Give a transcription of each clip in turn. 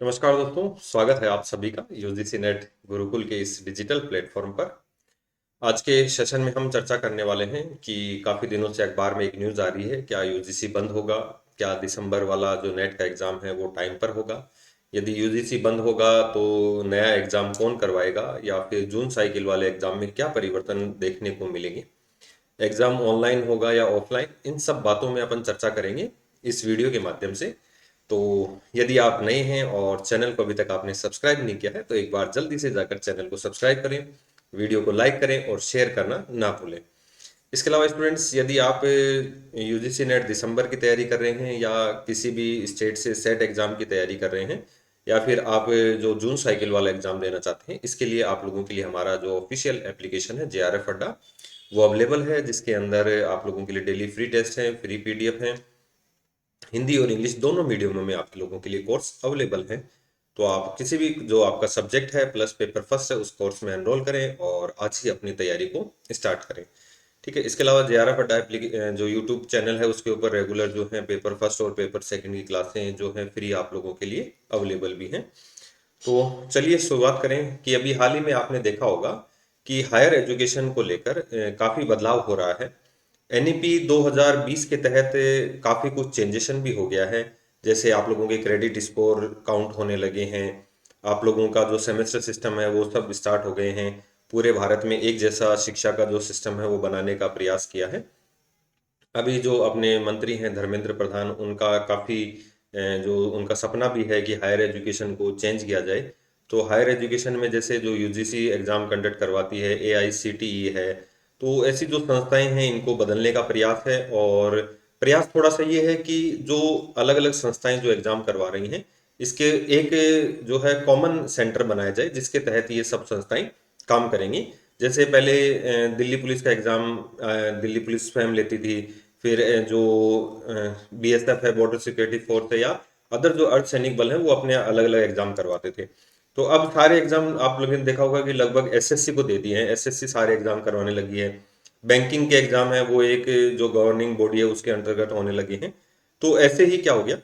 नमस्कार दोस्तों, स्वागत है आप सभी का यूजीसी नेट गुरुकुल के इस डिजिटल प्लेटफॉर्म पर। आज के सेशन में हम चर्चा करने वाले हैं कि काफ़ी दिनों से अखबार में एक न्यूज़ आ रही है, क्या यूजीसी बंद होगा? क्या दिसंबर वाला जो नेट का एग्ज़ाम है वो टाइम पर होगा? यदि यूजीसी बंद होगा तो नया एग्ज़ाम कौन करवाएगा, या फिर जून साइकिल वाले एग्ज़ाम में क्या परिवर्तन देखने को मिलेंगे? एग्ज़ाम ऑनलाइन होगा या ऑफलाइन, इन सब बातों में अपन चर्चा करेंगे इस वीडियो के माध्यम से। तो यदि आप नए हैं और चैनल को अभी तक आपने सब्सक्राइब नहीं किया है तो एक बार जल्दी से जाकर चैनल को सब्सक्राइब करें, वीडियो को लाइक करें और शेयर करना ना भूलें। इसके अलावा स्टूडेंट्स, यदि आप यूजीसी नेट दिसंबर की तैयारी कर रहे हैं या किसी भी स्टेट से सेट एग्ज़ाम की तैयारी कर रहे हैं, या फिर आप जो जून साइकिल वाला एग्ज़ाम देना चाहते हैं, इसके लिए आप लोगों के लिए हमारा जो ऑफिशियल एप्लीकेशन है जेआरएफ अड्डा वो अवेलेबल है, जिसके अंदर आप लोगों के लिए डेली फ्री टेस्ट हैं, फ्री पीडीएफ हैं, हिंदी और इंग्लिश दोनों मीडियमों में आप लोगों के लिए कोर्स अवेलेबल है। तो आप किसी भी जो आपका सब्जेक्ट है प्लस पेपर फर्स्ट है उस कोर्स में एनरोल करें और आज ही अपनी तैयारी को स्टार्ट करें। ठीक है। इसके अलावा जेआरएफ अड्डा जो यूट्यूब चैनल है उसके ऊपर रेगुलर जो है पेपर फर्स्ट और पेपर सेकंड की क्लासें जो है फ्री आप लोगों के लिए अवेलेबल भी हैं। तो चलिए शुरुआत करें कि अभी हाल ही में आपने देखा होगा कि हायर एजुकेशन को लेकर काफ़ी बदलाव हो रहा है। एनईपी 2020 के तहत काफ़ी कुछ चेंजेशन भी हो गया है। जैसे आप लोगों के क्रेडिट स्कोर काउंट होने लगे हैं, आप लोगों का जो सेमेस्टर सिस्टम है वो सब स्टार्ट हो गए हैं। पूरे भारत में एक जैसा शिक्षा का जो सिस्टम है वो बनाने का प्रयास किया है। अभी जो अपने मंत्री हैं धर्मेंद्र प्रधान, उनका काफ़ी जो उनका सपना भी है कि हायर एजुकेशन को चेंज किया जाए। तो हायर एजुकेशन में जैसे जो यूजीसी एग्ज़ाम कंडक्ट करवाती है, एआईसीटीई है, तो ऐसी जो संस्थाएं हैं इनको बदलने का प्रयास है। और प्रयास थोड़ा सा ये है कि जो अलग अलग संस्थाएं जो एग्ज़ाम करवा रही हैं, इसके एक जो है कॉमन सेंटर बनाया जाए जिसके तहत ये सब संस्थाएं काम करेंगी। जैसे पहले दिल्ली पुलिस का एग्ज़ाम दिल्ली पुलिस स्वयं लेती थी, फिर जो बीएसएफ है, बॉर्डर सिक्योरिटी फोर्स है, या अदर जो अर्धसैनिक बल हैं वो अपने अलग अलग एग्जाम करवाते थे। तो अब सारे एग्जाम आप लोगों ने देखा होगा कि लगभग एसएससी को दे दिए हैं, एसएससी सारे एग्जाम करवाने लगी है। बैंकिंग के एग्जाम है वो एक जो गवर्निंग बॉडी है उसके अंतर्गत होने लगे हैं। तो ऐसे ही क्या हो गया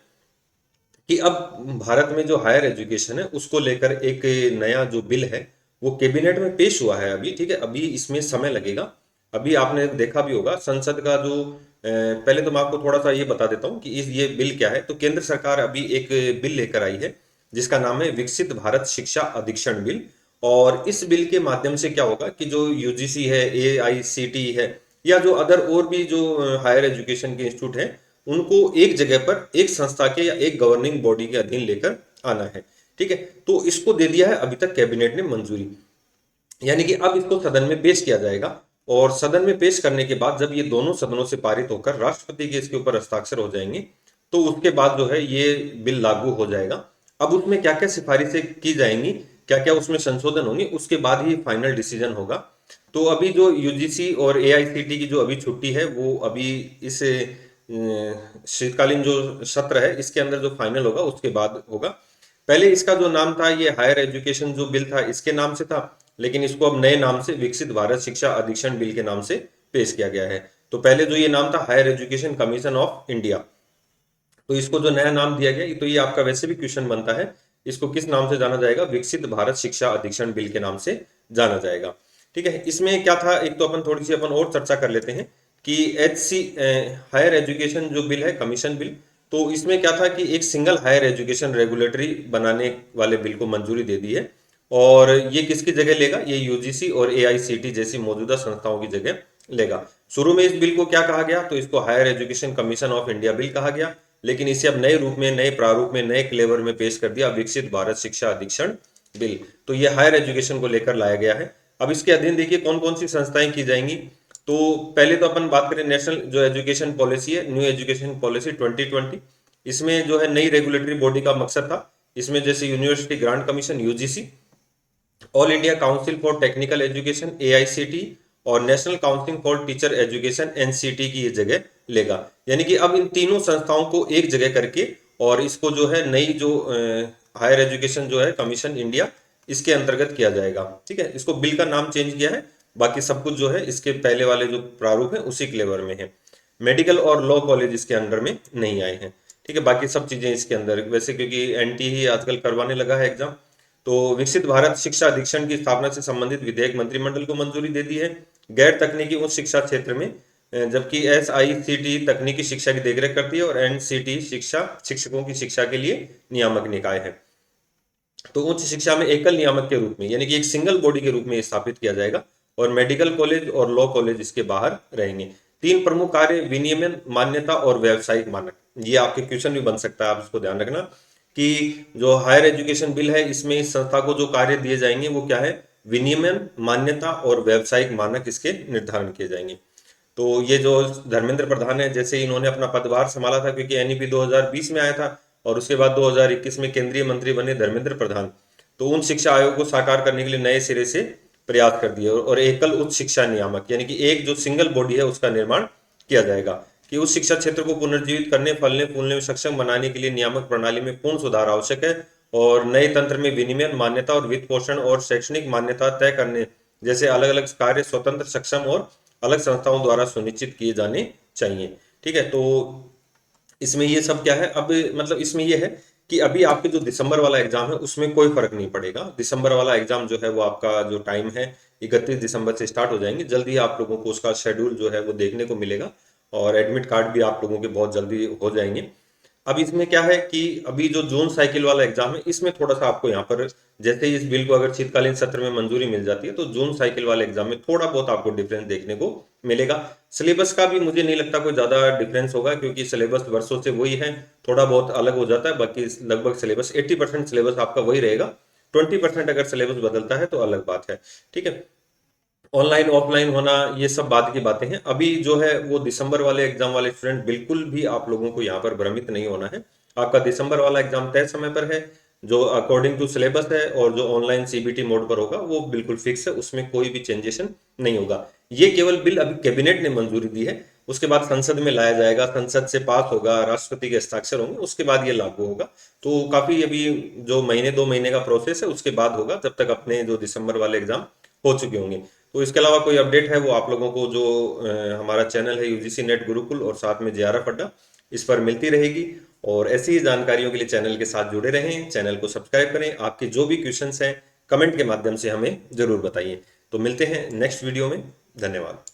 कि अब भारत में जो हायर एजुकेशन है उसको लेकर एक नया जो बिल है वो कैबिनेट में पेश हुआ है अभी। ठीक है, अभी इसमें समय लगेगा। अभी आपने देखा भी होगा संसद का जो पहले तो मैं आपको थोड़ा सा ये बता देता हूँ कि ये बिल क्या है। तो केंद्र सरकार अभी एक बिल लेकर आई है जिसका नाम है विकसित भारत शिक्षा अधिक्षण बिल। और इस बिल के माध्यम से क्या होगा कि जो यूजीसी है, एआईसीटी है, या जो अदर और भी जो हायर एजुकेशन के इंस्टीट्यूट हैं, उनको एक जगह पर एक संस्था के या एक गवर्निंग बॉडी के अधीन लेकर आना है। ठीक है, तो इसको दे दिया है अभी तक कैबिनेट ने मंजूरी, यानी कि अब इसको सदन में पेश किया जाएगा। और सदन में पेश करने के बाद जब ये दोनों सदनों से पारित होकर राष्ट्रपति के इसके ऊपर हस्ताक्षर हो जाएंगे तो उसके बाद जो है ये बिल लागू हो जाएगा। अब उसमें क्या क्या सिफारिशें की जाएंगी, क्या क्या उसमें संशोधन होंगे, उसके बाद ही फाइनल डिसीजन होगा। तो अभी जो यूजीसी और एआईसीटी की जो अभी छुट्टी है वो अभी इस शीतकालीन जो सत्र है इसके अंदर जो फाइनल होगा उसके बाद होगा। पहले इसका जो नाम था ये हायर एजुकेशन जो बिल था इसके नाम से था, लेकिन इसको अब नए नाम से विकसित भारत शिक्षा अधिक्षण बिल के नाम से पेश किया गया है। तो पहले जो ये नाम था higher education commission of India, तो इसको जो नया नाम दिया गया तो ये आपका वैसे भी क्वेश्चन बनता है, इसको किस नाम से जाना जाएगा? विकसित भारत शिक्षा अधिक्षण बिल के नाम से जाना जाएगा। ठीक है, इसमें क्या था, एक तो अपन थोड़ी सी अपन और चर्चा कर लेते हैं कि एच सी हायर एजुकेशन जो बिल है, कमीशन बिल, तो इसमें क्या था कि एक सिंगल हायर एजुकेशन रेगुलेटरी बनाने वाले बिल को मंजूरी दे दी है। और ये किसकी जगह लेगा? ये यूजीसी और एआईसीटी जैसी मौजूदा संस्थाओं की जगह लेगा। शुरू में इस बिल को क्या कहा गया? तो इसको higher education commission of India bill कहा गया, लेकिन इसे अब नए रूप में, नए प्रारूप में, नए क्लेवर में पेश कर दिया विकसित भारत शिक्षा अधिक्षण बिल। तो ये हायर एजुकेशन को लेकर लाया गया है। अब इसके अधीन देखिए कौन कौन सी संस्थाएं की जाएंगी। तो पहले तो अपन बात करें नेशनल जो एजुकेशन पॉलिसी है, न्यू एजुकेशन पॉलिसी 2020, इसमें जो है नई रेगुलेटरी बॉडी का मकसद था। इसमें जैसे university grants commission UGC, all India council for technical education AICT, और national council for teacher education NCT की ये जगह लेगा। यानी कि अब इन तीनों संस्थाओं को एक जगह करके और इसको जो है नई जो हायर एजुकेशन जो है कमीशन इंडिया, इसके अंतर्गत किया जाएगा। ठीक है, इसको बिल का नाम चेंज किया है, बाकी सब कुछ जो है इसके पहले वाले जो प्रारूप है उसी क्लेवर में है। मेडिकल और लॉ कॉलेज इसके अंडर में नहीं आए हैं। ठीक है, बाकी सब चीजें इसके अंदर वैसे, क्योंकि एनटी ही आजकल करवाने लगा है एग्जाम। तो विकसित भारत शिक्षा अधीक्षण की स्थापना से संबंधित विधेयक मंत्रिमंडल को मंजूरी दे दी है। गैर तकनीकी उच्च शिक्षा क्षेत्र में जबकि एसआईसीटी तकनीकी शिक्षा की देखरेख करती है और एनसीटी शिक्षा शिक्षकों की शिक्षा के लिए नियामक निकाय है। तो उच्च शिक्षा में एकल नियामक के रूप में, यानी कि एक सिंगल बॉडी के रूप में स्थापित किया जाएगा, और मेडिकल कॉलेज और लॉ कॉलेज इसके बाहर रहेंगे। तीन प्रमुख कार्य: विनियमन, मान्यता और व्यावसायिक मानक। ये आपके क्वेश्चन भी बन सकता है, आप इसको ध्यान रखना कि जो हायर एजुकेशन बिल है इसमें इस संस्था को जो कार्य दिए जाएंगे वो क्या है, विनियमन, मान्यता और व्यावसायिक मानक इसके निर्धारण किए जाएंगे। तो ये जो धर्मेंद्र प्रधान है, जैसे इन्होंने अपना पदभार संभाला था, क्योंकि एनईपी 2020 में आया था और उसके बाद 2021 में केंद्रीय मंत्री बने धर्मेंद्र प्रधान, तो उन शिक्षा आयोग को साकार करने के लिए नए सिरे से प्रयास कर दिए और एकल उच्च शिक्षा नियामक, यानी कि एक जो सिंगल बॉडी है उसका निर्माण किया जाएगा कि उस शिक्षा क्षेत्र को पुनर्जीवित करने, फलने फूलने में सक्षम बनाने के लिए नियामक प्रणाली में पूर्ण सुधार आवश्यक है और नए तंत्र में विनिमय, मान्यता और वित्त पोषण और शैक्षणिक मान्यता तय करने जैसे अलग अलग कार्य स्वतंत्र, सक्षम और अलग संस्थाओं द्वारा सुनिश्चित किए जाने चाहिए। ठीक है, तो इसमें ये सब क्या है, अब मतलब इसमें ये है कि अभी आपके जो दिसंबर वाला एग्जाम है उसमें कोई फर्क नहीं पड़ेगा। दिसंबर वाला एग्जाम जो है वो आपका जो टाइम है 31 दिसंबर से स्टार्ट हो जाएंगे। जल्दी ही आप लोगों को उसका शेड्यूल जो है वो देखने को मिलेगा और एडमिट कार्ड भी आप लोगों के बहुत जल्दी हो जाएंगे। अब इसमें क्या है कि अभी जो जून साइकिल वाला एग्जाम है इसमें थोड़ा सा आपको यहाँ पर, जैसे ही इस बिल को अगर शीतकालीन सत्र में मंजूरी मिल जाती है तो जून साइकिल वाले एग्जाम में थोड़ा बहुत आपको डिफरेंस देखने को मिलेगा। सिलेबस का भी मुझे नहीं लगता कोई ज्यादा डिफरेंस होगा, क्योंकि सिलेबस वर्षों से वही है, थोड़ा बहुत अलग हो जाता है, बाकी लगभग सिलेबस 80% सिलेबस आपका वही रहेगा। 20% अगर सिलेबस बदलता है तो अलग बात है। ठीक है, ऑनलाइन ऑफलाइन होना ये सब बात की बातें हैं। अभी जो है वो दिसंबर वाले एग्जाम वाले स्टूडेंट, बिल्कुल भी आप लोगों को यहाँ पर भ्रमित नहीं होना है। आपका दिसंबर वाला एग्जाम तय समय पर है, जो अकॉर्डिंग टू सिलेबस है, और जो ऑनलाइन सीबीटी मोड पर होगा वो बिल्कुल फिक्स है, उसमें कोई भी चेंजेशन नहीं होगा। ये केवल बिल अभी कैबिनेट ने मंजूरी दी है, उसके बाद संसद में लाया जाएगा, संसद से पास होगा, राष्ट्रपति के हस्ताक्षर होंगे, उसके बाद ये लागू होगा। तो काफी अभी जो महीने 2 महीने का प्रोसेस है उसके बाद होगा, जब तक अपने जो दिसंबर वाले एग्जाम हो चुके होंगे। तो इसके अलावा कोई अपडेट है वो आप लोगों को जो हमारा चैनल है यूजीसी नेट गुरुकुल और साथ में जेआरएफ अड्डा, इस पर मिलती रहेगी। और ऐसी ही जानकारियों के लिए चैनल के साथ जुड़े रहें, चैनल को सब्सक्राइब करें। आपके जो भी क्वेश्चंस हैं कमेंट के माध्यम से हमें जरूर बताइए। तो मिलते हैं नेक्स्ट वीडियो में। धन्यवाद।